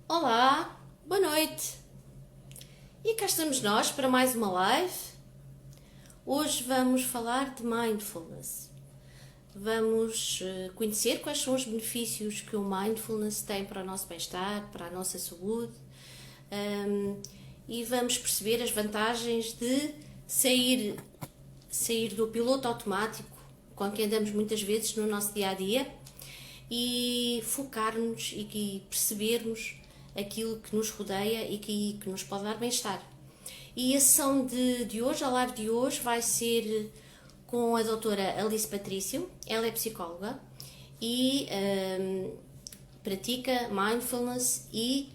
Olá, boa noite. E cá estamos nós para mais uma live. Hoje vamos falar de mindfulness. Vamos conhecer quais são os benefícios que o mindfulness tem para o nosso bem-estar, para a nossa saúde, e vamos perceber as vantagens de sair do piloto automático com que andamos muitas vezes no nosso dia a dia e focarmos e percebermos aquilo que nos rodeia e que nos pode dar bem-estar. E a sessão de hoje, a live de hoje, vai ser com a doutora Alice Patrício. Ela é psicóloga e pratica mindfulness e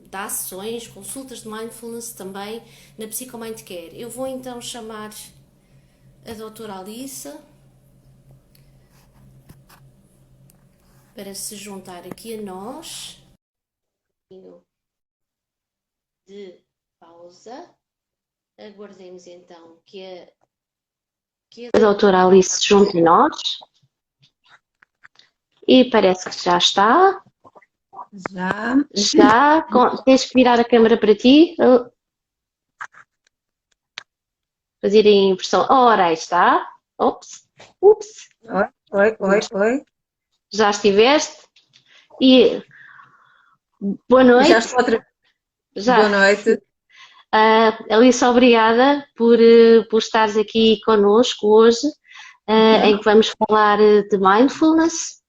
dá sessões, consultas de mindfulness também na Psychomind Care. Eu vou então chamar a doutora Alice para se juntar aqui a nós. De pausa. Aguardemos então que a doutora Alice se junte a nós. E parece que já está. Já. Já. Tens que virar a câmera para ti. Fazer a impressão. Ora, aí está. Ops. Ups. Oi. Já estiveste. E boa noite. Já estou outra. Já. Boa noite. Alice, obrigada por estares aqui connosco hoje, em que vamos falar de mindfulness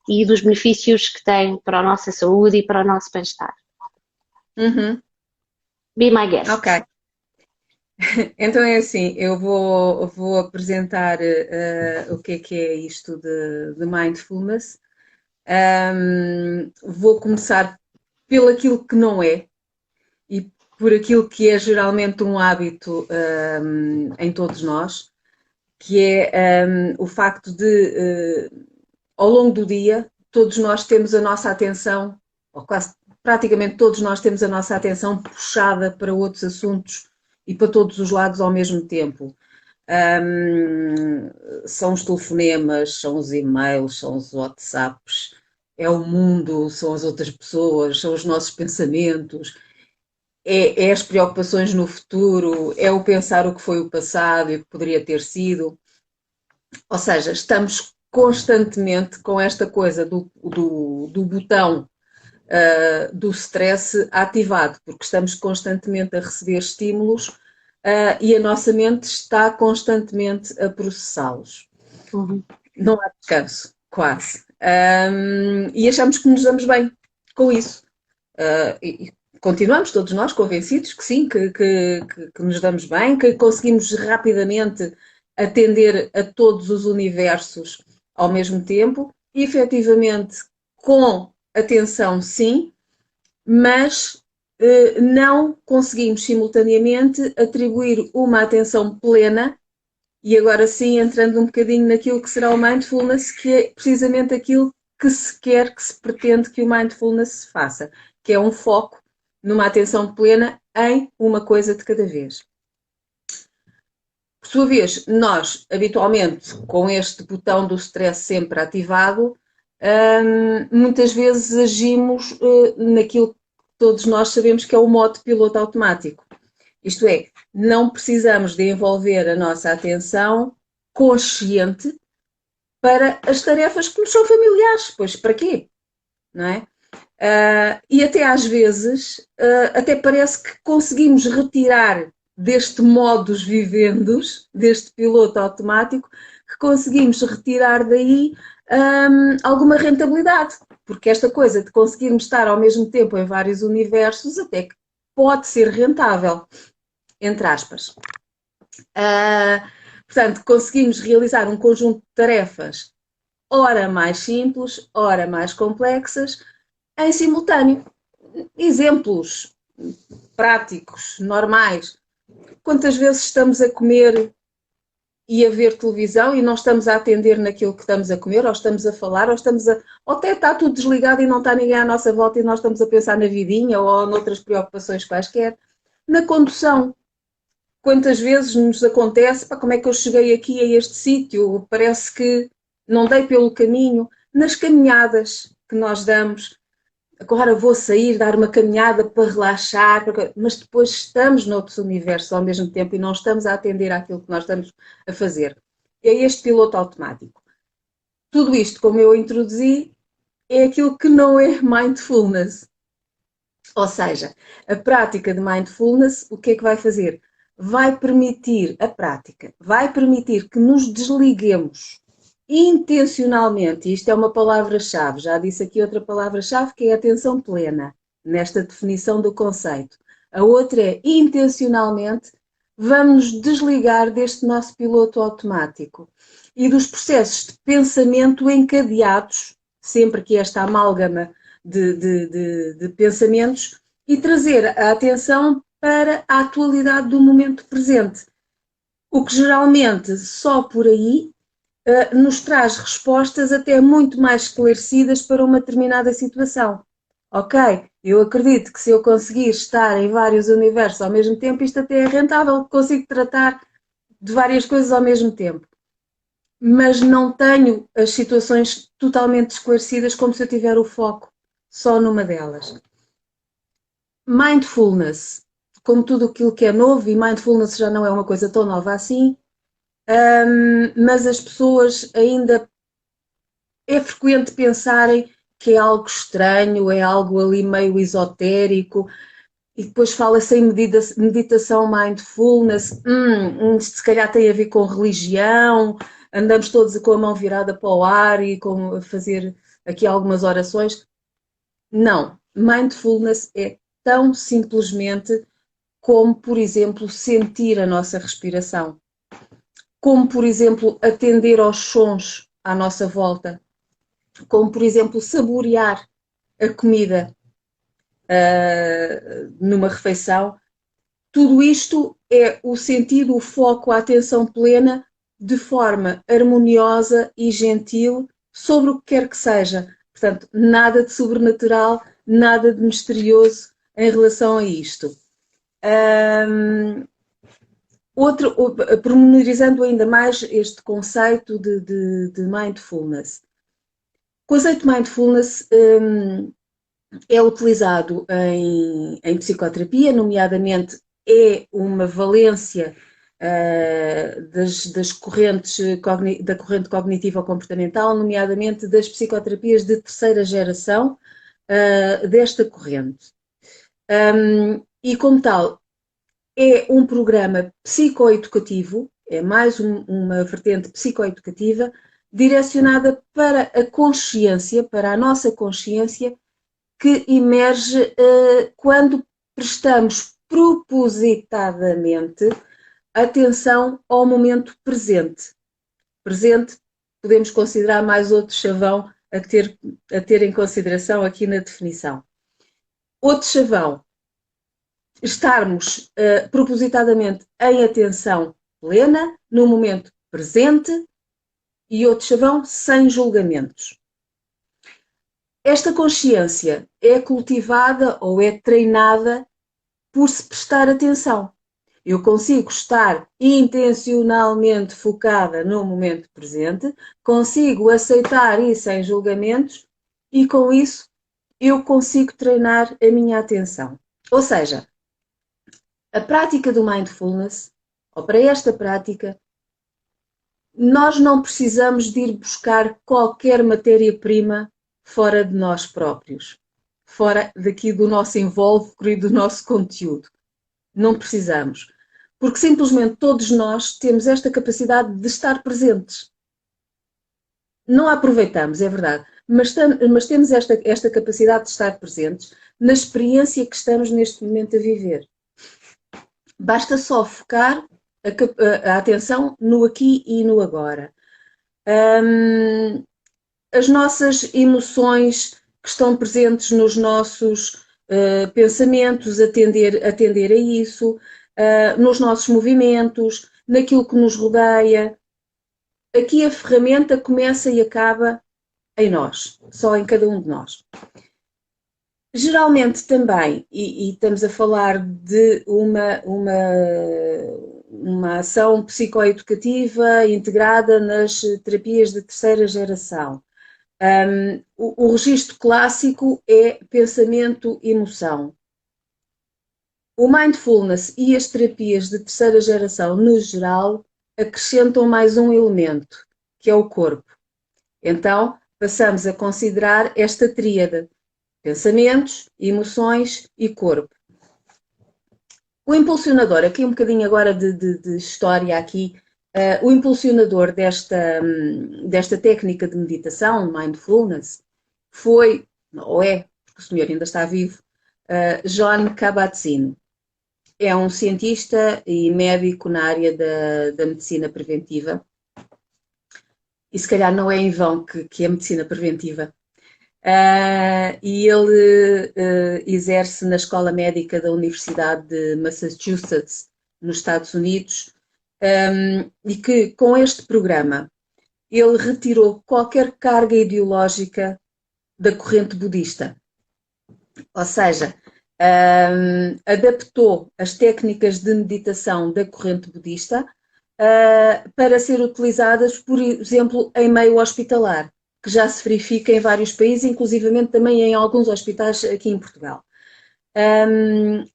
e dos benefícios que tem para a nossa saúde e para o nosso bem-estar. Be my guest. Ok. Então é assim, eu vou apresentar o que é isto de mindfulness. Vou começar pelo aquilo que não é e por aquilo que é geralmente um hábito em todos nós, que é o facto de, ao longo do dia, todos nós temos a nossa atenção, ou quase praticamente todos nós temos a nossa atenção puxada para outros assuntos e para todos os lados ao mesmo tempo. São os telefonemas, são os e-mails, são os WhatsApps, é o mundo, são as outras pessoas, são os nossos pensamentos, é as preocupações no futuro, é o pensar o que foi o passado e o que poderia ter sido. Ou seja, estamos constantemente com esta coisa do botão do stress ativado, porque estamos constantemente a receber estímulos e a nossa mente está constantemente a processá-los. Não há descanso, quase. E achamos que nos damos bem com isso. E continuamos todos nós convencidos que sim, que nos damos bem, que conseguimos rapidamente atender a todos os universos ao mesmo tempo, e efetivamente com atenção sim, mas não conseguimos simultaneamente atribuir uma atenção plena, e agora sim entrando um bocadinho naquilo que será o mindfulness, que é precisamente aquilo que se quer, que se pretende que o mindfulness se faça, que é um foco numa atenção plena em uma coisa de cada vez. Por sua vez, nós, habitualmente, com este botão do stress sempre ativado, muitas vezes agimos naquilo que todos nós sabemos que é o modo piloto automático. Isto é, não precisamos de envolver a nossa atenção consciente para as tarefas que nos são familiares. Pois para quê? Não é? E até às vezes, até parece que conseguimos retirar deste modus vivendus, deste piloto automático, que conseguimos retirar daí alguma rentabilidade. Porque esta coisa de conseguirmos estar ao mesmo tempo em vários universos até que pode ser rentável, entre aspas. Portanto, conseguimos realizar um conjunto de tarefas, ora mais simples, ora mais complexas, em simultâneo. Exemplos práticos, normais. Quantas vezes estamos a comer e a ver televisão e não estamos a atender naquilo que estamos a comer, ou estamos a falar, ou até está tudo desligado e não está ninguém à nossa volta e nós estamos a pensar na vidinha ou noutras preocupações quaisquer. Na condução, quantas vezes nos acontece, como é que eu cheguei aqui a este sítio, parece que não dei pelo caminho. Nas caminhadas que nós damos, agora vou sair, dar uma caminhada para relaxar, mas depois estamos noutros universos ao mesmo tempo e não estamos a atender àquilo que nós estamos a fazer. É este piloto automático. Tudo isto, como eu introduzi, é aquilo que não é mindfulness. Ou seja, a prática de mindfulness, o que é que vai fazer? Vai permitir, a prática, vai permitir que nos desliguemos intencionalmente, e isto é uma palavra-chave, já disse aqui outra palavra-chave, que é a atenção plena, nesta definição do conceito. A outra é, intencionalmente, vamos desligar deste nosso piloto automático e dos processos de pensamento encadeados, sempre que esta amálgama de pensamentos, e trazer a atenção para a atualidade do momento presente. O que geralmente só por aí nos traz respostas até muito mais esclarecidas para uma determinada situação. Ok, eu acredito que se eu conseguir estar em vários universos ao mesmo tempo, isto até é rentável, consigo tratar de várias coisas ao mesmo tempo. Mas não tenho as situações totalmente esclarecidas como se eu tiver o foco só numa delas. Mindfulness, como tudo aquilo que é novo, e mindfulness já não é uma coisa tão nova assim, mas as pessoas ainda é frequente pensarem que é algo estranho, é algo ali meio esotérico, e depois fala-se em meditação mindfulness, isto se calhar tem a ver com religião, andamos todos com a mão virada para o ar e com fazer aqui algumas orações. Não, mindfulness é tão simplesmente como, por exemplo, sentir a nossa respiração, como, por exemplo, atender aos sons à nossa volta, como, por exemplo, saborear a comida numa refeição. Tudo isto é o sentido, o foco, a atenção plena, de forma harmoniosa e gentil sobre o que quer que seja. Portanto, nada de sobrenatural, nada de misterioso em relação a isto. Pormenorizando ainda mais este conceito de mindfulness. O conceito de mindfulness é utilizado em psicoterapia, nomeadamente é uma valência das correntes, da corrente cognitiva comportamental, nomeadamente das psicoterapias de terceira geração desta corrente. E como tal, é um programa psicoeducativo, é mais uma vertente psicoeducativa, direcionada para a consciência, para a nossa consciência, que emerge quando prestamos propositadamente atenção ao momento presente. Presente, podemos considerar mais outro chavão a ter em consideração aqui na definição. Outro chavão, estarmos propositadamente em atenção plena, no momento presente, e outro chavão, sem julgamentos. Esta consciência é cultivada ou é treinada por se prestar atenção. Eu consigo estar intencionalmente focada no momento presente, consigo aceitar isso sem julgamentos e com isso eu consigo treinar a minha atenção. Ou seja, a prática do mindfulness, ou para esta prática, nós não precisamos de ir buscar qualquer matéria-prima fora de nós próprios, fora daqui do nosso invólucro e do nosso conteúdo. Não precisamos. Porque simplesmente todos nós temos esta capacidade de estar presentes. Não a aproveitamos, é verdade, mas temos esta capacidade de estar presentes na experiência que estamos neste momento a viver. Basta só focar a atenção no aqui e no agora. As nossas emoções que estão presentes nos nossos pensamentos, atender a isso, nos nossos movimentos, naquilo que nos rodeia. Aqui a ferramenta começa e acaba em nós, só em cada um de nós. Geralmente também, e estamos a falar de uma ação psicoeducativa integrada nas terapias de terceira geração. O registro clássico é pensamento-emoção. O mindfulness e as terapias de terceira geração, no geral, acrescentam mais um elemento, que é o corpo. Então, passamos a considerar esta tríade: pensamentos, emoções e corpo. O impulsionador, aqui um bocadinho agora de história aqui, o impulsionador desta técnica de meditação, mindfulness, foi, ou é, porque o senhor ainda está vivo, Jon Kabat-Zinn. É um cientista e médico na área da medicina preventiva. E se calhar não é em vão que é medicina preventiva. E ele exerce na Escola Médica da Universidade de Massachusetts, nos Estados Unidos, e que com este programa ele retirou qualquer carga ideológica da corrente budista. Ou seja, adaptou as técnicas de meditação da corrente budista para ser utilizadas, por exemplo, em meio hospitalar, que já se verifica em vários países, inclusivamente também em alguns hospitais aqui em Portugal.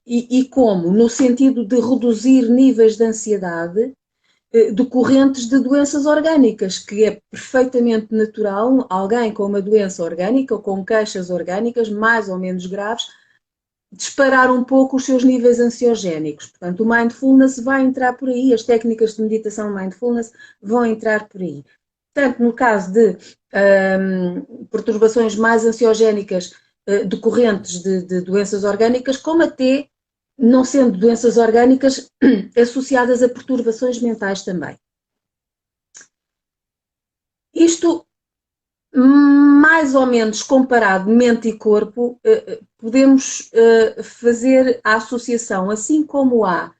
E como? No sentido de reduzir níveis de ansiedade decorrentes de doenças orgânicas, que é perfeitamente natural alguém com uma doença orgânica ou com queixas orgânicas mais ou menos graves disparar um pouco os seus níveis ansiogénicos. Portanto, o mindfulness vai entrar por aí, as técnicas de meditação mindfulness vão entrar por aí. Tanto no caso de perturbações mais ansiogénicas decorrentes de doenças orgânicas, como até, não sendo doenças orgânicas, associadas a perturbações mentais também. Isto, mais ou menos comparado mente e corpo, podemos fazer a associação, assim como há,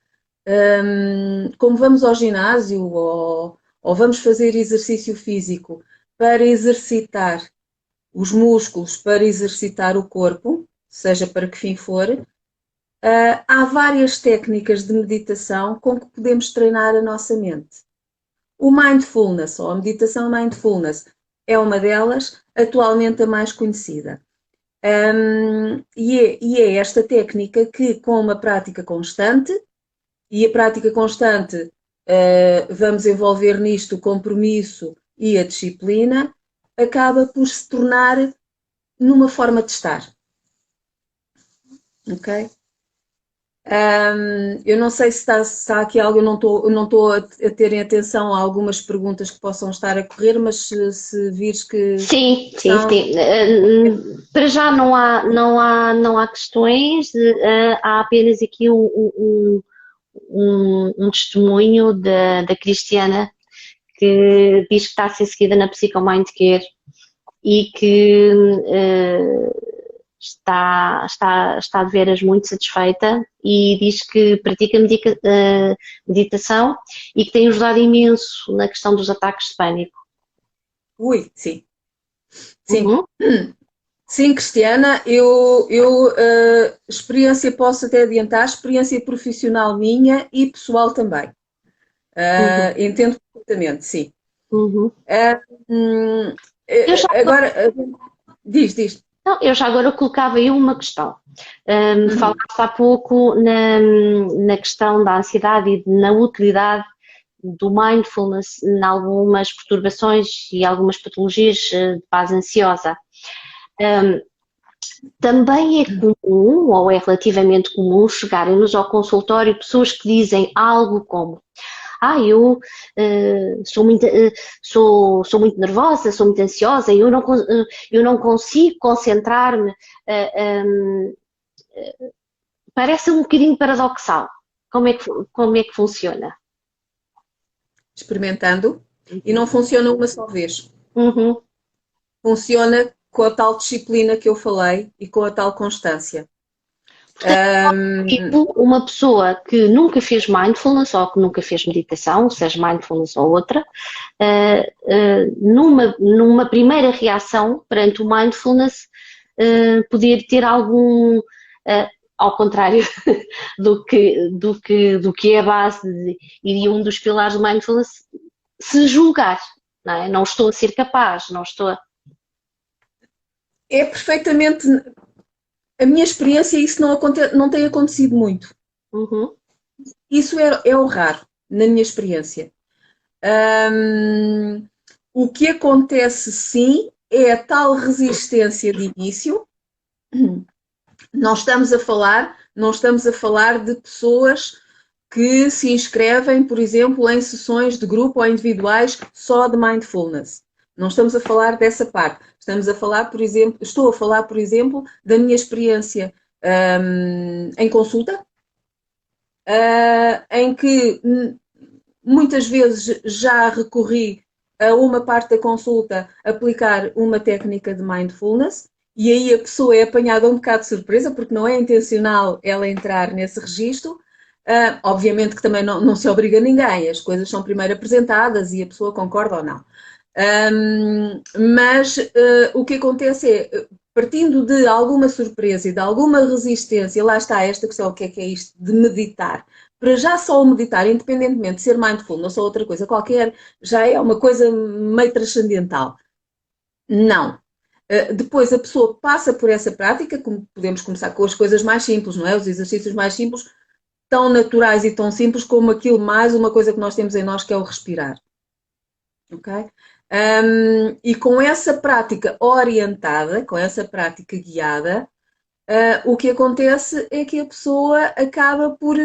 como vamos ao ginásio ou vamos fazer exercício físico para exercitar os músculos, para exercitar o corpo, seja para que fim for, há várias técnicas de meditação com que podemos treinar a nossa mente. O mindfulness, ou a meditação mindfulness, é uma delas, atualmente a mais conhecida. E é esta técnica que, com uma prática constante, e a prática constante vamos envolver nisto o compromisso e a disciplina, acaba por se tornar numa forma de estar. Ok? Eu não sei se está aqui algo, eu não estou a ter em atenção a algumas perguntas que possam estar a correr, mas se vires que Sim, estão... sim, sim. Para já não há questões, há apenas aqui um testemunho da Cristiana que diz que está a ser seguida na Psychomind Care e que está de veras muito satisfeita e diz que pratica meditação e que tem ajudado imenso na questão dos ataques de pânico. Ui, sim. Sim. Uhum. Sim, Cristiana, experiência posso até adiantar, experiência profissional minha e pessoal também. Entendo perfeitamente, sim. Uhum. Agora, diz. Não, eu já agora colocava aí uma questão. Falaste há pouco na questão da ansiedade e na utilidade do mindfulness em algumas perturbações e algumas patologias de base ansiosa. Também é comum, ou é relativamente comum, chegarem-nos ao consultório pessoas que dizem algo como: eu sou muito nervosa, sou muito ansiosa, eu não consigo concentrar-me. Parece um bocadinho paradoxal. Como é que funciona? Experimentando, e não funciona uma só vez. Uhum. Funciona com a tal disciplina que eu falei e com a tal constância. Tipo, uma pessoa que nunca fez mindfulness ou que nunca fez meditação, seja mindfulness ou outra, numa primeira reação perante o mindfulness, poder ter algum, ao contrário do que é a base e um dos pilares do mindfulness, se julgar, não é? Não estou a ser capaz, não estou a... é perfeitamente. A minha experiência, isso não tem acontecido muito. Uhum. Isso é o raro, na minha experiência. O que acontece, sim, é a tal resistência de início. Não estamos a falar de pessoas que se inscrevem, por exemplo, em sessões de grupo ou individuais só de mindfulness. Não estamos a falar dessa parte. Estou a falar, por exemplo, da minha experiência em consulta, em que muitas vezes já recorri a uma parte da consulta aplicar uma técnica de mindfulness e aí a pessoa é apanhada um bocado de surpresa porque não é intencional ela entrar nesse registro. Obviamente que também não se obriga a ninguém, as coisas são primeiro apresentadas e a pessoa concorda ou não. Mas o que acontece é, partindo de alguma surpresa e de alguma resistência, lá está esta questão, o que é isto de meditar. Para já só o meditar, independentemente de ser mindfulness ou outra coisa qualquer, já é uma coisa meio transcendental. Não. Depois a pessoa passa por essa prática, como podemos começar com as coisas mais simples, não é? Os exercícios mais simples, tão naturais e tão simples como aquilo mais uma coisa que nós temos em nós, que é o respirar. Ok? E com essa prática orientada, com essa prática guiada, o que acontece é que a pessoa acaba por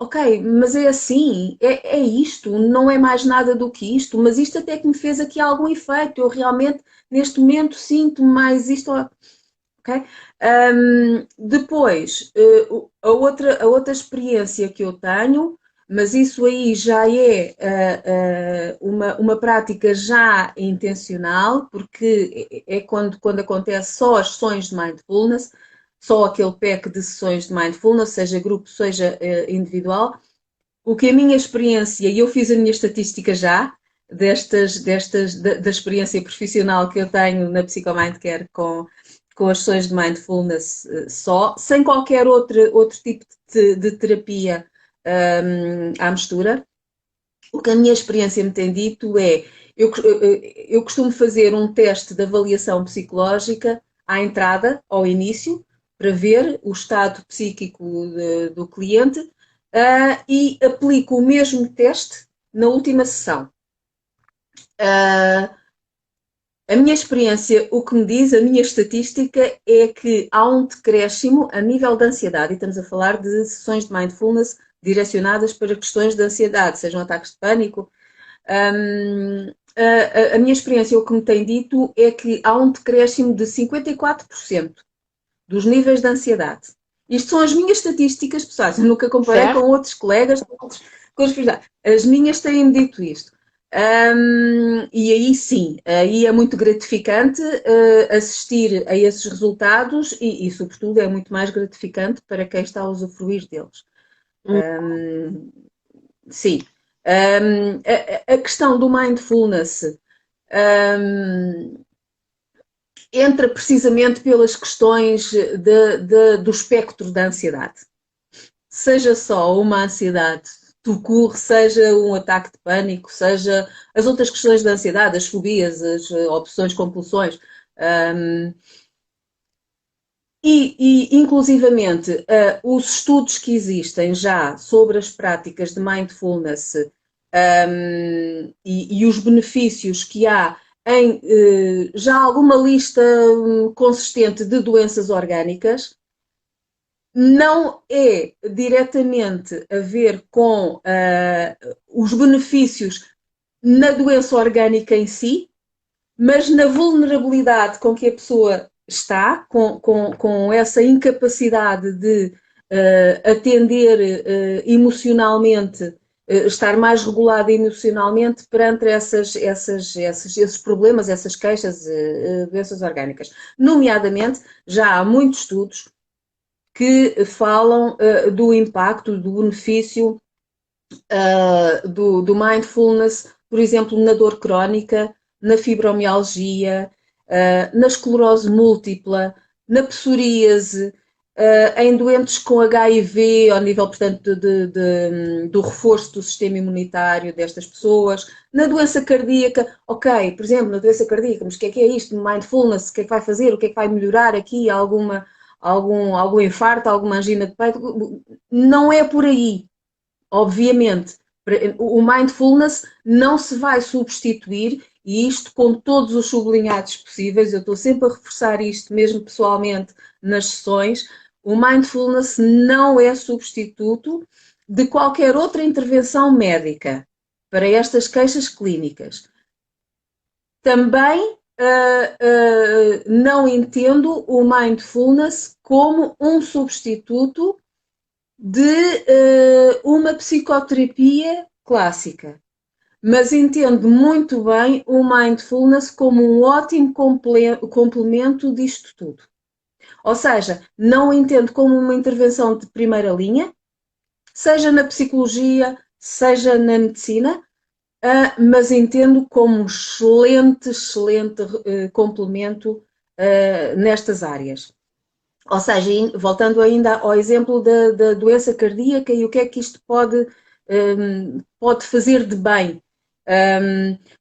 ok, mas é assim, é isto, não é mais nada do que isto, mas isto até que me fez aqui algum efeito, eu realmente neste momento sinto mais isto, ok? Depois, a outra experiência que eu tenho, mas isso aí já é uma prática já intencional, porque é quando acontece só as sessões de mindfulness, só aquele pack de sessões de mindfulness, seja grupo, seja individual. O que a minha experiência, e eu fiz a minha estatística já, da experiência profissional que eu tenho na Psychomindcare com as sessões de mindfulness só, sem qualquer outro tipo de terapia à mistura. O que a minha experiência me tem dito é, eu costumo fazer um teste de avaliação psicológica à entrada, ao início, para ver o estado psíquico do cliente e aplico o mesmo teste na última sessão. A minha experiência, o que me diz, a minha estatística é que há um decréscimo a nível de ansiedade, e estamos a falar de sessões de mindfulness direcionadas para questões de ansiedade, sejam ataques de pânico. A minha experiência, o que me tem dito, é que há um decréscimo de 54% dos níveis de ansiedade. Isto são as minhas estatísticas pessoais, eu nunca comparei Certo. com outros colegas, com os as minhas têm-me dito isto. E aí sim, aí é muito gratificante assistir a esses resultados e, sobretudo, é muito mais gratificante para quem está a usufruir deles. Sim. A questão do mindfulness entra precisamente pelas questões do espectro da ansiedade. Seja só uma ansiedade tout seja um ataque de pânico, seja as outras questões da ansiedade, as fobias, as obsessões, compulsões. Inclusivamente, os estudos que existem já sobre as práticas de mindfulness e os benefícios que há em já alguma lista consistente de doenças orgânicas, não é diretamente a ver com os benefícios na doença orgânica em si, mas na vulnerabilidade com que a pessoa está, com essa incapacidade de atender emocionalmente, estar mais regulada emocionalmente perante esses problemas, essas queixas, doenças orgânicas. Nomeadamente, já há muitos estudos que falam do impacto, do benefício do mindfulness, por exemplo, na dor crónica, na fibromialgia, na esclerose múltipla, na psoríase, em doentes com HIV, ao nível, portanto, do reforço do sistema imunitário destas pessoas. Na doença cardíaca, ok, por exemplo, na doença cardíaca, mas o que é isto? Mindfulness, o que é que vai fazer? O que é que vai melhorar aqui? Algum infarto, alguma angina de peito? Não é por aí, obviamente. O mindfulness não se vai substituir, e isto com todos os sublinhados possíveis, eu estou sempre a reforçar isto, mesmo pessoalmente, nas sessões. O mindfulness não é substituto de qualquer outra intervenção médica para estas queixas clínicas. Também não entendo o mindfulness como um substituto de uma psicoterapia clássica, mas entendo muito bem o mindfulness como um ótimo complemento disto tudo. Ou seja, não entendo como uma intervenção de primeira linha, seja na psicologia, seja na medicina, mas entendo como um excelente complemento nestas áreas. Ou seja, voltando ainda ao exemplo da doença cardíaca e o que é que isto pode fazer de bem.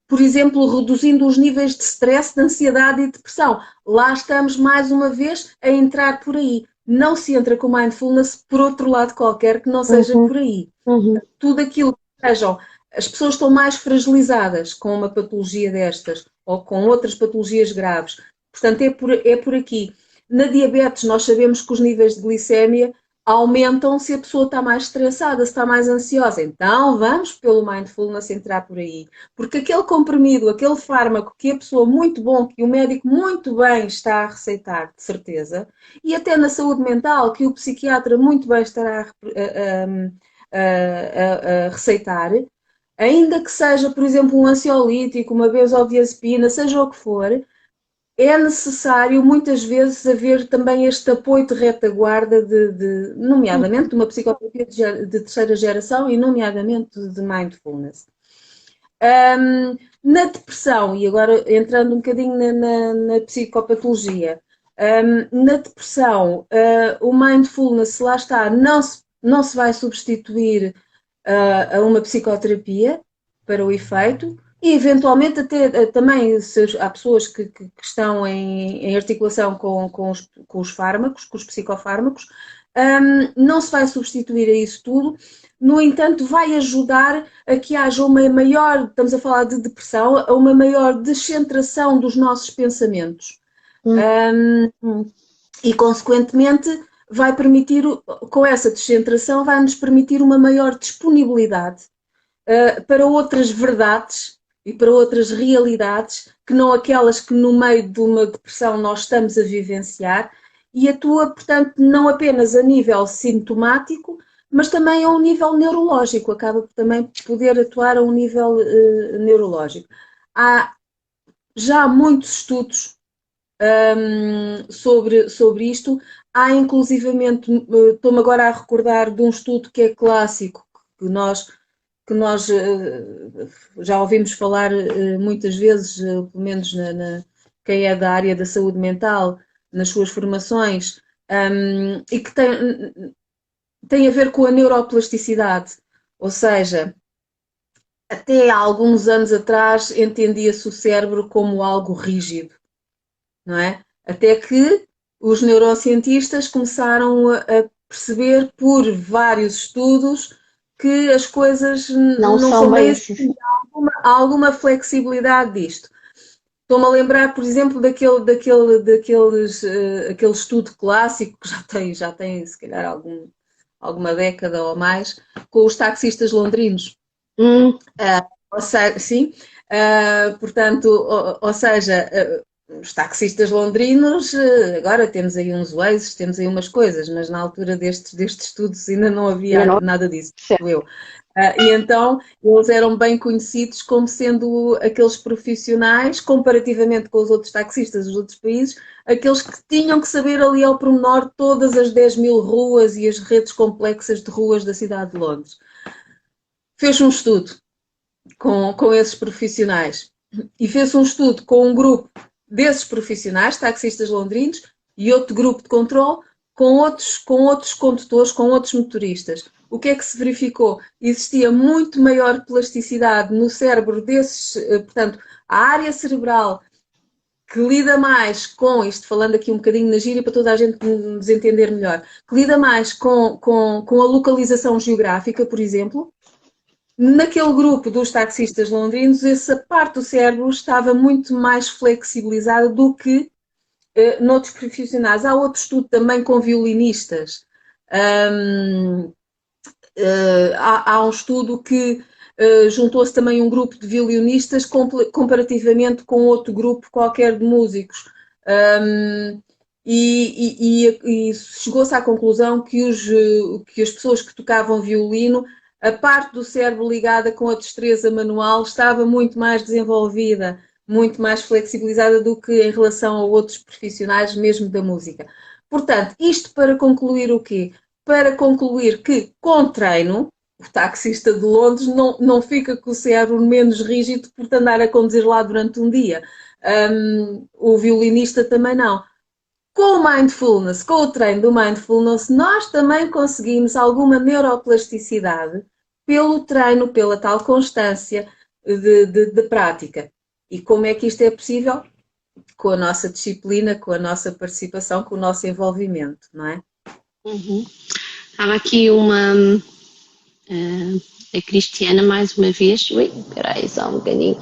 Por exemplo, reduzindo os níveis de stress, de ansiedade e depressão. Lá estamos mais uma vez a entrar por aí. Não se entra com mindfulness por outro lado qualquer que não seja por aí. Tudo aquilo que sejam, as pessoas estão mais fragilizadas com uma patologia destas ou com outras patologias graves. Portanto, é por aqui. Na diabetes, nós sabemos que os níveis de glicémia aumentam se a pessoa está mais estressada, se está mais ansiosa. Então, vamos pelo mindfulness entrar por aí. Porque aquele comprimido, aquele fármaco que a pessoa muito bom, que o médico muito bem está a receitar, de certeza, e até na saúde mental, que o psiquiatra muito bem estará a receitar, ainda que seja, por exemplo, um ansiolítico, uma benzodiazepina, seja o que for, é necessário muitas vezes haver também este apoio de retaguarda, nomeadamente de uma psicoterapia de terceira geração e nomeadamente de mindfulness. Na depressão, e agora entrando um bocadinho na psicopatologia, na depressão, o mindfulness, lá está, não se vai substituir a uma psicoterapia para o efeito, e eventualmente até também se há pessoas que estão em articulação com os fármacos, com os psicofármacos, não se vai substituir a isso tudo. No entanto, vai ajudar a que haja uma maior, estamos a falar de depressão, a uma maior descentração dos nossos pensamentos. E consequentemente vai permitir, com essa descentração, vai nos permitir uma maior disponibilidade para outras verdades e para outras realidades que não aquelas que no meio de uma depressão nós estamos a vivenciar, e atua, portanto, não apenas a nível sintomático, mas também a um nível neurológico, acaba também poder atuar a um nível neurológico. Há já muitos estudos sobre isto, há inclusivamente, estou-me agora a recordar de um estudo que é clássico, que nós já ouvimos falar muitas vezes, pelo menos quem é da área da saúde mental, nas suas formações, e que tem a ver com a neuroplasticidade. Ou seja, até há alguns anos atrás entendia-se o cérebro como algo rígido, não é? Até que os neurocientistas começaram a perceber por vários estudos que as coisas não são bem assim. Há alguma flexibilidade disto. Estou-me a lembrar, por exemplo, aquele estudo clássico que já tem se calhar alguma década ou mais, com os taxistas londrinos. Ou seja, os taxistas londrinos, agora temos aí uns Waze, temos aí umas coisas, mas na altura destes estudos ainda não havia nada disso, eu. E então eles eram bem conhecidos como sendo aqueles profissionais, comparativamente com os outros taxistas dos outros países, aqueles que tinham que saber ali ao pormenor todas as 10.000 ruas e as redes complexas de ruas da cidade de Londres. Fez um estudo com esses profissionais e fez um estudo com um grupo desses profissionais, taxistas londrinos, e outro grupo de controle com outros condutores, com outros motoristas. O que é que se verificou? Existia muito maior plasticidade no cérebro desses, portanto, a área cerebral que lida mais com, isto falando aqui um bocadinho na gíria para toda a gente nos entender melhor, que lida mais com a localização geográfica, por exemplo, naquele grupo dos taxistas londrinos, essa parte do cérebro estava muito mais flexibilizada do que noutros profissionais. Há outro estudo também com violinistas. Há um estudo que juntou-se também um grupo de violinistas comparativamente com outro grupo qualquer de músicos. E chegou-se à conclusão que as pessoas que tocavam violino, a parte do cérebro ligada com a destreza manual estava muito mais desenvolvida, muito mais flexibilizada do que em relação a outros profissionais, mesmo da música. Portanto, isto para concluir o quê? Para concluir que, com treino, o taxista de Londres não fica com o cérebro menos rígido por andar a conduzir lá durante um dia. O violinista também não. Com o mindfulness, com o treino do mindfulness, nós também conseguimos alguma neuroplasticidade pelo treino, pela tal constância de prática. E como é que isto é possível? Com a nossa disciplina, com a nossa participação, com o nosso envolvimento, não é? Uhum. Estava aqui a Cristiana mais uma vez. Ui, espera aí só um bocadinho.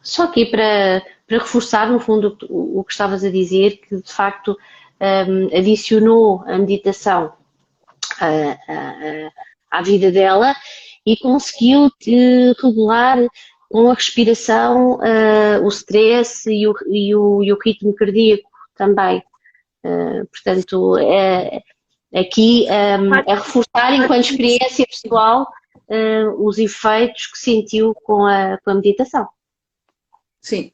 Só aqui para reforçar, no fundo, o que estavas a dizer, que de facto adicionou a meditação à vida dela e conseguiu regular com a respiração o stress e o ritmo cardíaco também. Portanto, aqui a reforçar enquanto experiência pessoal os efeitos que sentiu com a meditação. Sim.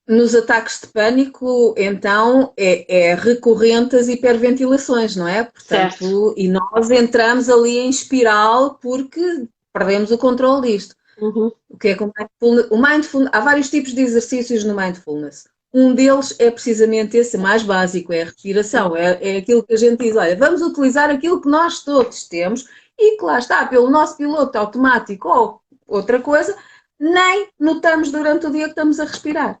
Nos ataques de pânico, então, é recorrente as hiperventilações, não é? Portanto, certo. E nós entramos ali em espiral porque perdemos o controle disto. Uhum. O que é que o mindfulness? Há vários tipos de exercícios no mindfulness. Um deles é precisamente esse, mais básico, é a respiração. É aquilo que a gente diz, olha, vamos utilizar aquilo que nós todos temos e que lá está, pelo nosso piloto automático ou outra coisa, nem notamos durante o dia que estamos a respirar.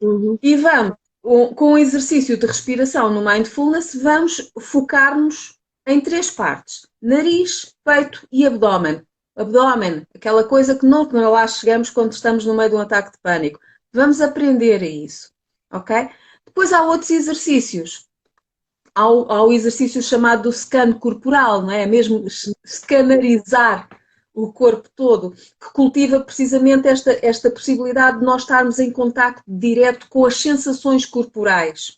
Uhum. E vamos, com o exercício de respiração no mindfulness, vamos focar-nos em 3 partes. Nariz, peito e abdômen. Abdômen, aquela coisa que não lá chegamos quando estamos no meio de um ataque de pânico. Vamos aprender a isso, ok? Depois há outros exercícios. Há o exercício chamado do scan corporal, não é? Mesmo scannerizar o corpo todo, que cultiva precisamente esta possibilidade de nós estarmos em contacto direto com as sensações corporais.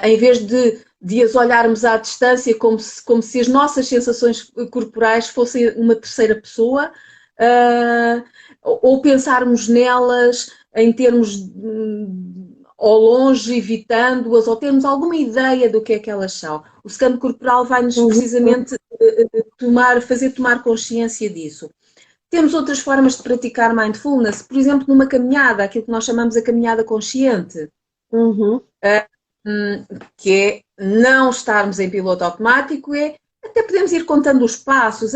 Em vez de as olharmos à distância como se as nossas sensações corporais fossem uma terceira pessoa, ou pensarmos nelas em termos ao longe, evitando-as, ou termos alguma ideia do que é que elas são. O scan corporal vai-nos precisamente fazer tomar consciência disso. Temos outras formas de praticar mindfulness, por exemplo, numa caminhada, aquilo que nós chamamos a caminhada consciente, que é não estarmos em piloto automático, até podemos ir contando os passos,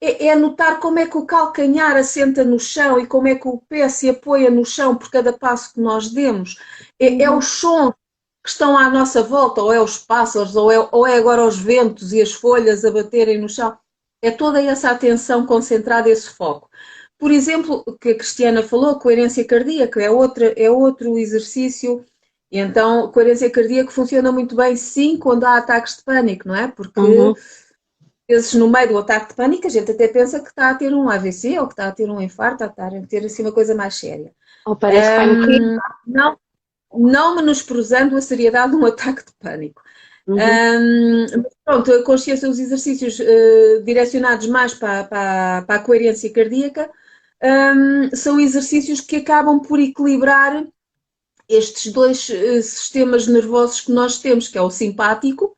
é notar como é que o calcanhar assenta no chão e como é que o pé se apoia no chão por cada passo que nós demos. É os sons que estão à nossa volta, ou é os pássaros, ou é agora os ventos e as folhas a baterem no chão. É toda essa atenção concentrada, esse foco. Por exemplo, o que a Cristiana falou, coerência cardíaca, é outro exercício. E então, coerência cardíaca funciona muito bem, sim, quando há ataques de pânico, não é? Porque às vezes no meio do ataque de pânico a gente até pensa que está a ter um AVC ou que está a ter um infarto, ou está a ter assim uma coisa mais séria. Ou parece que não menosprezando a seriedade de um ataque de pânico. Mas pronto, a consciência, os exercícios direcionados mais para a coerência cardíaca são exercícios que acabam por equilibrar estes 2 sistemas nervosos que nós temos, que é o simpático,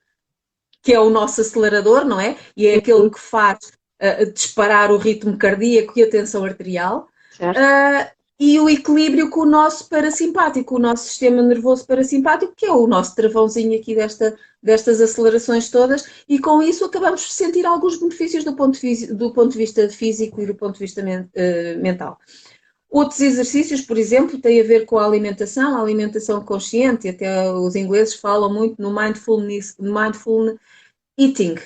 que é o nosso acelerador, não é? E é aquele que faz disparar o ritmo cardíaco e a tensão arterial. e o equilíbrio com o nosso parasimpático, o nosso sistema nervoso parasimpático, que é o nosso travãozinho aqui destas acelerações todas, e com isso acabamos por sentir alguns benefícios do ponto de vista físico e do ponto de vista mental. Outros exercícios, por exemplo, têm a ver com a alimentação consciente, até os ingleses falam muito no mindful eating.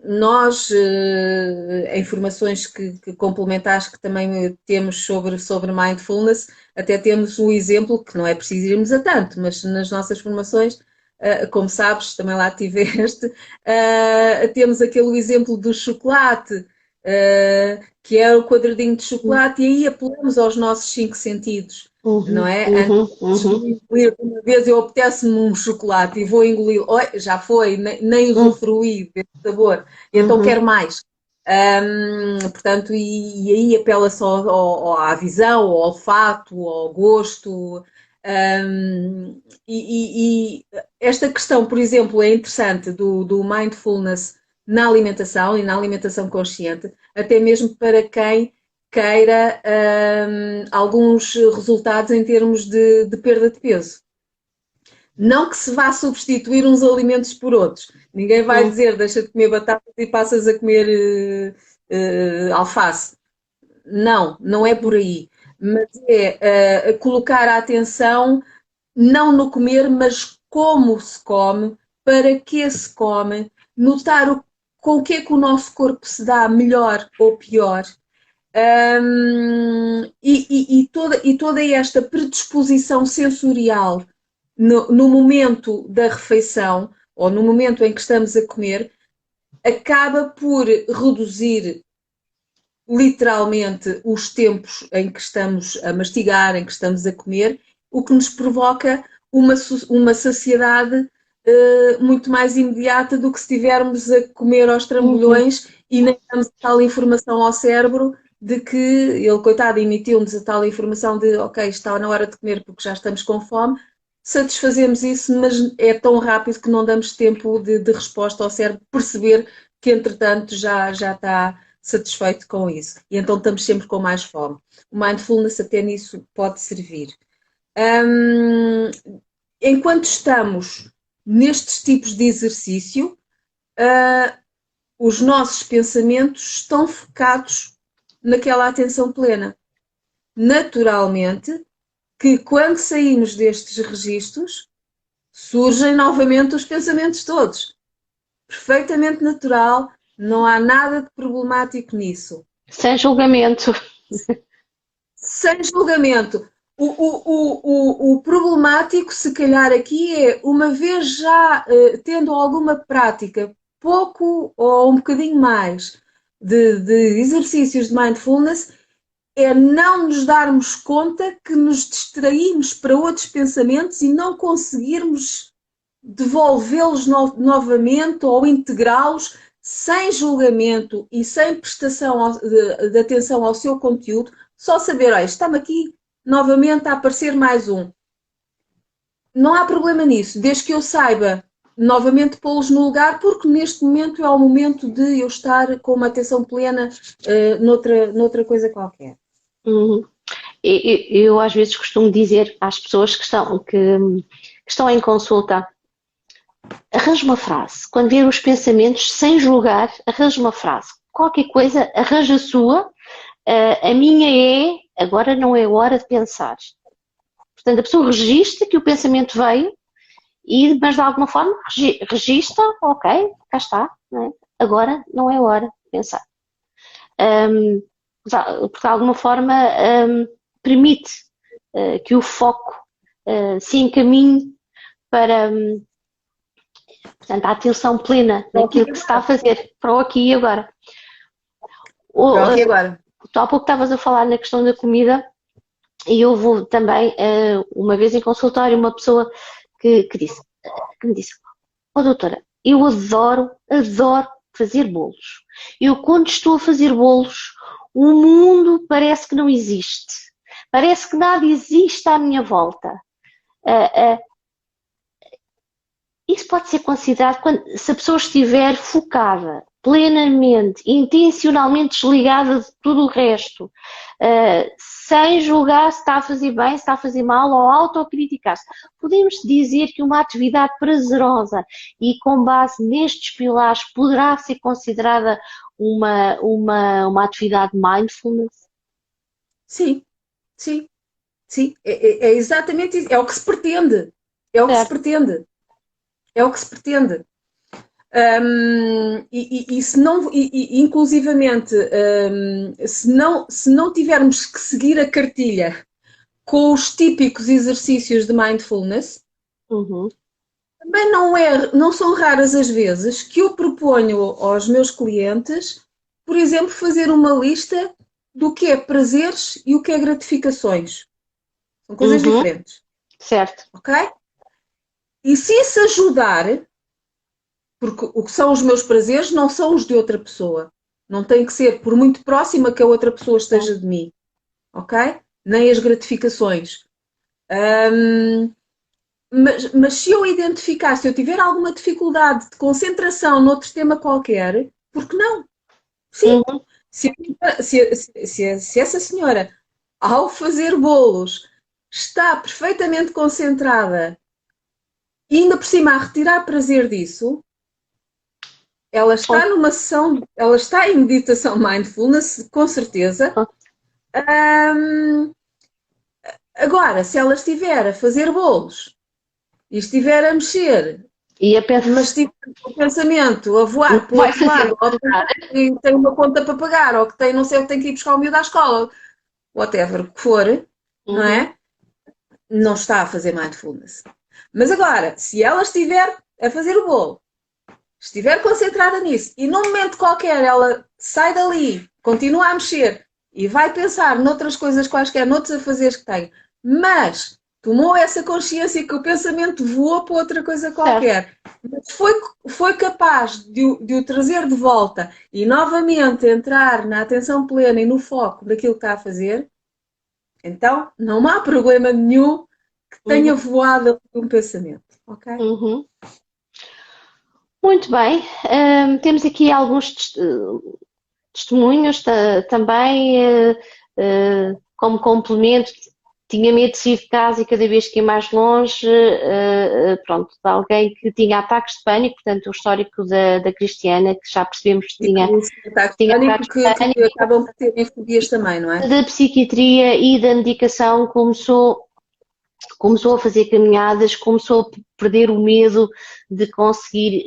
Nós, em formações que complementares que também temos sobre mindfulness, até temos o exemplo, que não é preciso irmos a tanto, mas nas nossas formações, como sabes, também lá tiveste, temos aquele exemplo do chocolate, que é o quadradinho de chocolate, e aí apelamos aos nossos 5 sentidos, não é? Uma vez eu apetece-me um chocolate e vou engolir, já foi, nem usufruí desse sabor, então quero mais. Portanto, e aí apela-se à visão, ao olfato, ao gosto. E esta questão, por exemplo, é interessante do mindfulness na alimentação e na alimentação consciente, até mesmo para quem queira alguns resultados em termos de perda de peso. Não que se vá substituir uns alimentos por outros. Ninguém vai dizer, deixa de comer batatas e passas a comer alface. Não é por aí. Mas é colocar a atenção não no comer, mas como se come, para que se come, notar com o que é que o nosso corpo se dá melhor ou pior. E toda esta predisposição sensorial no momento da refeição ou no momento em que estamos a comer acaba por reduzir literalmente os tempos em que estamos a mastigar, em que estamos a comer, o que nos provoca uma saciedade muito mais imediata do que se estivermos a comer aos trambolhões e nem damos tal informação ao cérebro de que ele, coitado, emitiu-nos a tal informação de ok, está na hora de comer porque já estamos com fome, satisfazemos isso, mas é tão rápido que não damos tempo de resposta ao cérebro perceber que entretanto já está satisfeito com isso. E então estamos sempre com mais fome. O mindfulness até nisso pode servir. Enquanto estamos nestes tipos de exercício, os nossos pensamentos estão focados naquela atenção plena. Naturalmente, que quando saímos destes registros, surgem novamente os pensamentos todos. Perfeitamente natural, não há nada de problemático nisso. Sem julgamento. Sem julgamento. O problemático, se calhar aqui, é, uma vez já tendo alguma prática, pouco ou um bocadinho mais, de exercícios de mindfulness, é não nos darmos conta que nos distraímos para outros pensamentos e não conseguirmos devolvê-los novamente ou integrá-los sem julgamento e sem prestação de atenção ao seu conteúdo, só saber, olha, está-me aqui novamente a aparecer mais um. Não há problema nisso, desde que eu saiba novamente pô-los no lugar, porque neste momento é o momento de eu estar com uma atenção plena noutra coisa qualquer. Eu às vezes costumo dizer às pessoas que estão em consulta, arranje uma frase, quando vier os pensamentos, sem julgar, arranje uma frase, qualquer coisa, arranja a sua, a minha é, agora não é hora de pensar. Portanto, a pessoa registra que o pensamento veio, mas de alguma forma registra, ok, cá está, não é? Agora não é hora de pensar. Porque de alguma forma permite que o foco se encaminhe para, portanto, a atenção plena naquilo que se está a fazer, para o aqui e agora. Para o aqui e agora. Tu há pouco estavas a falar na questão da comida e eu vou também, uma vez em consultório, uma pessoa que me disse, doutora, eu adoro fazer bolos. Eu quando estou a fazer bolos, o mundo parece que não existe. Parece que nada existe à minha volta. Isso pode ser considerado se a pessoa estiver focada plenamente, intencionalmente desligada de tudo o resto, sem julgar se está a fazer bem, se está a fazer mal ou autocriticar-se. Podemos dizer que uma atividade prazerosa e com base nestes pilares poderá ser considerada uma atividade mindfulness? Sim, sim, sim. É exatamente isso. É o que se pretende. É o que se Certo. pretende. É o que se pretende. E se não, inclusivamente, se não tivermos que seguir a cartilha com os típicos exercícios de mindfulness, Uhum. também não são raras as vezes que eu proponho aos meus clientes, por exemplo, fazer uma lista do que é prazeres e o que é gratificações. São coisas Uhum. diferentes, Certo. ok? E se isso ajudar, porque o que são os meus prazeres não são os de outra pessoa. Não tem que ser por muito próxima que a outra pessoa esteja de mim, ok? Nem as gratificações. Mas se eu identificar, se eu tiver alguma dificuldade de concentração noutro tema qualquer, por que não? Sim. Uhum. Se essa senhora, ao fazer bolos, está perfeitamente concentrada e ainda por cima a retirar prazer disso, ela está numa sessão, ela está em meditação mindfulness, com certeza. Agora, se ela estiver a fazer bolos e estiver a mexer, E a pensar, mas estiver com o pensamento a voar para o vai outro fazer lado, ou que tem uma conta para pagar, ou que tem, não sei, tem que ir buscar o miúdo à escola, whatever o que for, não Uhum. é? Não está a fazer mindfulness. Mas agora, se ela estiver a fazer o bolo, estiver concentrada nisso e num momento qualquer ela sai dali, continua a mexer e vai pensar noutras coisas quaisquer, noutros afazeres que tem, mas tomou essa consciência que o pensamento voou para outra coisa qualquer, mas foi capaz de o trazer de volta e novamente entrar na atenção plena e no foco daquilo que está a fazer, então não há problema nenhum que tenha Uhum. voado um pensamento, ok? Uhum. Muito bem. Temos aqui alguns testemunhos também, como complemento. Tinha medo de sair de casa e cada vez que ia mais longe, pronto, de alguém que tinha ataques de pânico, portanto, o histórico da Cristiana, que já percebemos que Ataque de tinha ataques pânico de que pânico, acabam por terem fobias também, não é? da psiquiatria e da medicação começou a fazer caminhadas, começou a perder o medo de conseguir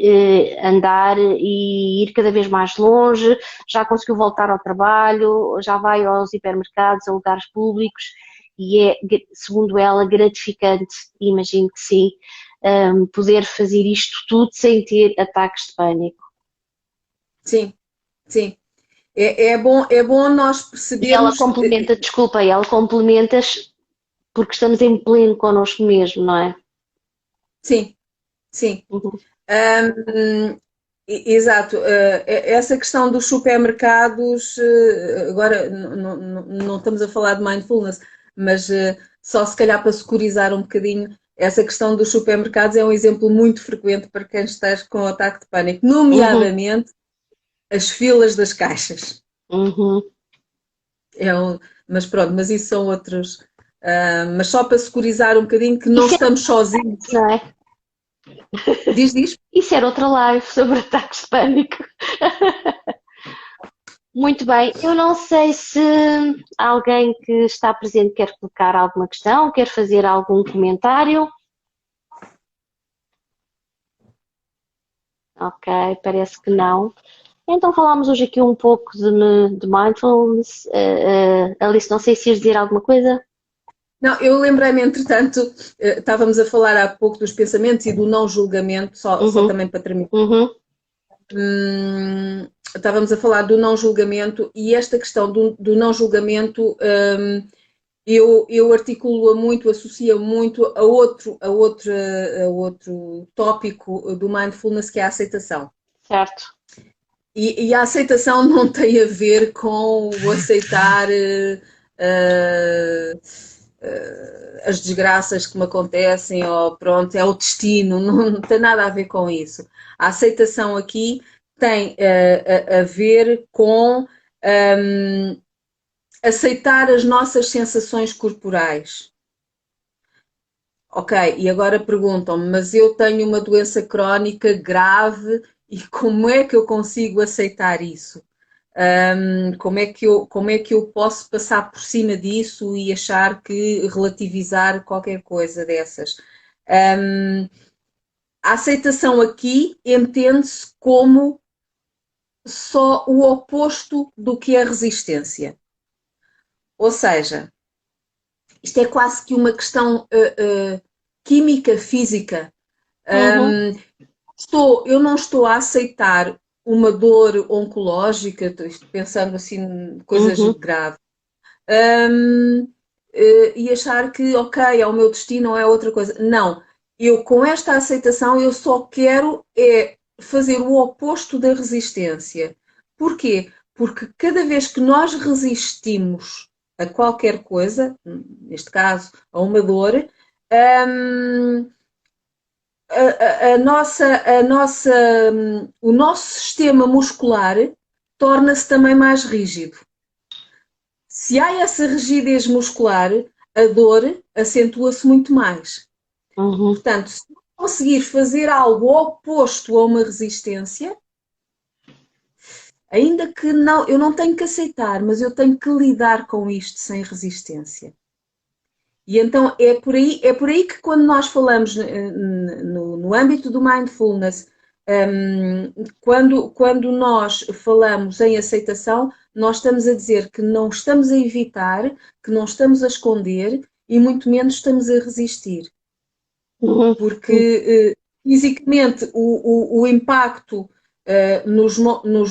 andar e ir cada vez mais longe, já conseguiu voltar ao trabalho, já vai aos hipermercados, a lugares públicos e é, segundo ela, gratificante, imagino que sim, poder fazer isto tudo sem ter ataques de pânico. Sim, sim. É bom nós E ela percebermos. complementa, desculpa, ela complementa porque estamos em pleno connosco mesmo, não é? Sim, sim. Uhum. Exato. Essa questão dos supermercados, agora não estamos a falar de mindfulness, mas só se calhar para securizar um bocadinho, essa questão dos supermercados é um exemplo muito frequente para quem está com ataque de pânico, Uhum. nomeadamente as filas das caixas. Uhum. Mas pronto, mas isso são outros. Mas só para securizar um bocadinho que não estamos sozinhos. Não é? Diz. Isso era outra live sobre ataques de pânico. Muito bem, eu não sei se alguém que está presente quer colocar alguma questão, quer fazer algum comentário. Ok, parece que não. Então falámos hoje aqui um pouco de mindfulness. Alice, não sei se ias dizer alguma coisa. Não, eu lembrei-me, entretanto, estávamos a falar há pouco dos pensamentos e do não julgamento, só também para terminar. Uhum. Estávamos a falar do não julgamento e esta questão do não julgamento eu articulo-a muito, associo muito a outro tópico do mindfulness que é a aceitação. Certo. E a aceitação não tem a ver com o aceitar as desgraças que me acontecem, ou pronto, é o destino, não tem nada a ver com isso. A aceitação aqui tem a ver com aceitar as nossas sensações corporais. Ok, e agora perguntam-me, mas eu tenho uma doença crónica grave e como é que eu consigo aceitar isso? Como é que eu posso passar por cima disso e achar que relativizar qualquer coisa dessas? A aceitação aqui entende-se como só o oposto do que é resistência. Ou seja, isto é quase que uma questão química, física. Uhum, Eu não estou a aceitar uma dor oncológica, pensando assim, coisas uhum, graves, e achar que, ok, é o meu destino ou é outra coisa. Não, eu com esta aceitação eu só quero fazer o oposto da resistência. Porquê? Porque cada vez que nós resistimos a qualquer coisa, neste caso a uma dor, o nosso sistema muscular torna-se também mais rígido. Se há essa rigidez muscular, a dor acentua-se muito mais. uhum, Portanto, se eu conseguir fazer algo oposto a uma resistência, ainda que não, eu não tenho que aceitar, mas eu tenho que lidar com isto sem resistência. E então é por aí que quando nós falamos no âmbito do mindfulness, quando nós falamos em aceitação, nós estamos a dizer que não estamos a evitar, que não estamos a esconder e muito menos estamos a resistir. uhum. Porque fisicamente o impacto no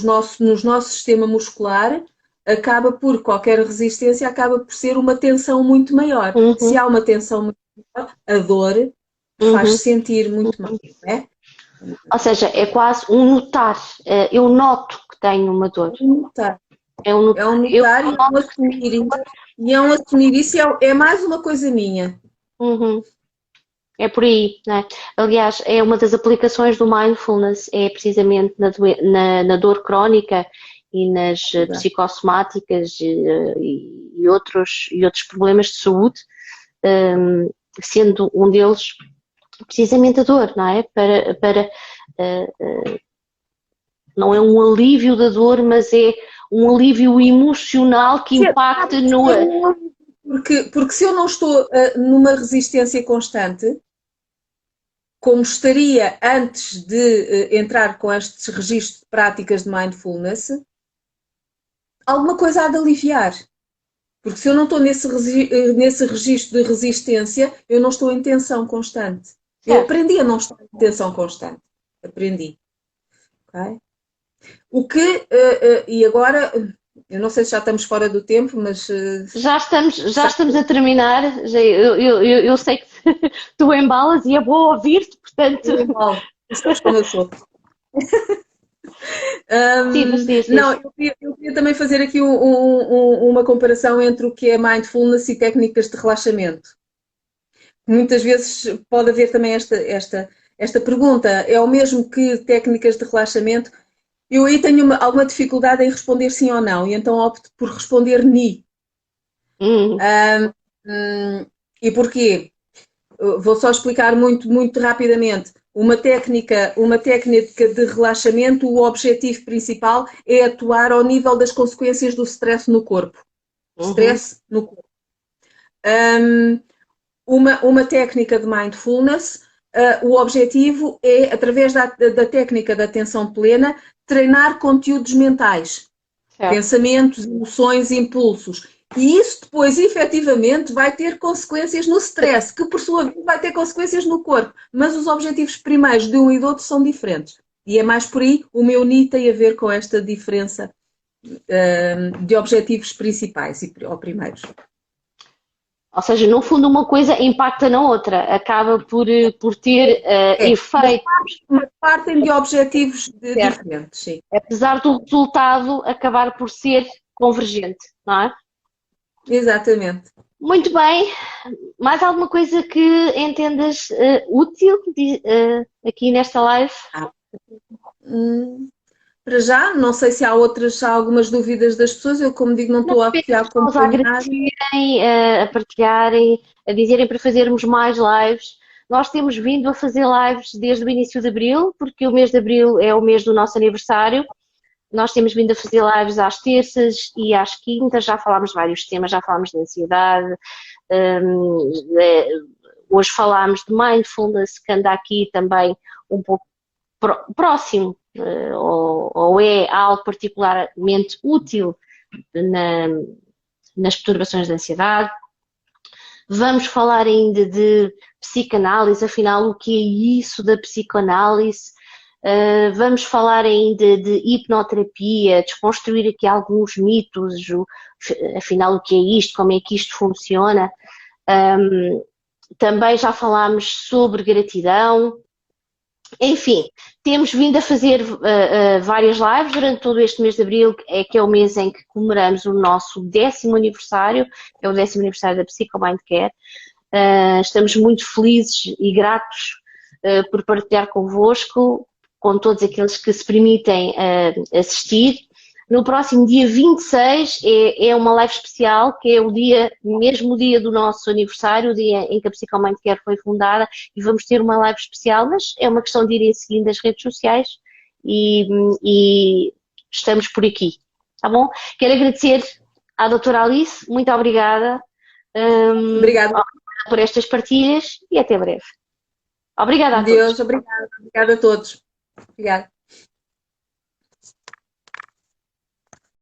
nosso sistema muscular acaba por, qualquer resistência acaba por ser uma tensão muito maior. Se Uhum, há uma tensão muito maior, a dor faz uhum. sentir muito mais, não é? Ou seja, é quase um notar. Eu noto que tenho uma dor. É um notar, É um é um notar. Eu notar e é um noto. assumir. E é um assumir, isso é mais uma coisa minha. Uhum. É por aí, não é? Aliás, é uma das aplicações do mindfulness, é precisamente na dor crónica e nas psicossomáticas e outros problemas de saúde, sendo um deles precisamente a dor, não é? Não é um alívio da dor, mas é um alívio emocional que impacta no. Porque se eu não estou numa resistência constante, como estaria antes de entrar com estes registros de práticas de mindfulness, alguma coisa há de aliviar. Porque se eu não estou nesse registro de resistência, eu não estou em tensão constante. Eu Certo. aprendi a não estar em tensão constante. Aprendi. Okay? E agora, eu não sei se já estamos fora do tempo, mas. Já estamos a terminar. Eu sei que tu embalas e é bom ouvir-te, portanto. Sabes como eu sou. Sim, sim. Não, eu queria também fazer aqui uma comparação entre o que é mindfulness e técnicas de relaxamento. Muitas vezes pode haver também esta pergunta: é o mesmo que técnicas de relaxamento? Eu aí tenho alguma dificuldade em responder sim ou não, e então opto por responder ni. Hum, E porquê? Vou só explicar muito rapidamente. Uma técnica de relaxamento, o objetivo principal é atuar ao nível das consequências do stress no corpo. uhum, Stress no corpo. Uma técnica de mindfulness, o objetivo é, através da técnica da atenção plena, treinar conteúdos mentais, certo. pensamentos, emoções, impulsos. E isso depois, efetivamente, vai ter consequências no stress, que por sua vez vai ter consequências no corpo. Mas os objetivos primeiros de um e do outro são diferentes. E é mais por aí, o meu NI tem a ver com esta diferença de objetivos principais ou primeiros. Ou seja, no fundo, uma coisa impacta na outra, acaba por ter efeito, Mas partem de objetivos certo? diferentes, sim. Apesar do resultado acabar por ser convergente, não é? Exatamente. Muito bem. Mais alguma coisa que entendas útil aqui nesta live? Ah, hum, para já. Não sei se há algumas dúvidas das pessoas. Eu, como digo, não estou aqui a Estamos a acompanhar. agradecerem, a partilharem, a dizerem para fazermos mais lives. Nós temos vindo a fazer lives desde o início de abril, porque o mês de abril é o mês do nosso aniversário. Nós temos vindo a fazer lives às terças e às quintas, já falámos de vários temas, já falámos de ansiedade, hoje falámos de mindfulness, que anda aqui também um pouco próximo, ou é algo particularmente útil nas perturbações de ansiedade. Vamos falar ainda de psicanálise, afinal, o que é isso da psicanálise? Vamos falar ainda de hipnoterapia, desconstruir aqui alguns mitos, afinal, o que é isto, como é que isto funciona. Também já falámos sobre gratidão. Enfim, temos vindo a fazer várias lives durante todo este mês de abril, que é o mês em que comemoramos o nosso 10º aniversário, é o 10º aniversário da Psychomind Care. Estamos muito felizes e gratos por partilhar convosco, com todos aqueles que se permitem assistir. No próximo dia 26 é uma live especial, que é mesmo o dia do nosso aniversário, o dia em que a Psychomind Care foi fundada, e vamos ter uma live especial, mas é uma questão de irem seguindo as redes sociais e estamos por aqui, tá bom? Quero agradecer à doutora Alice, muito obrigada Obrigada. por estas partilhas e até breve. Obrigada a todos. Deus, obrigada. Obrigada a todos. Obrigada.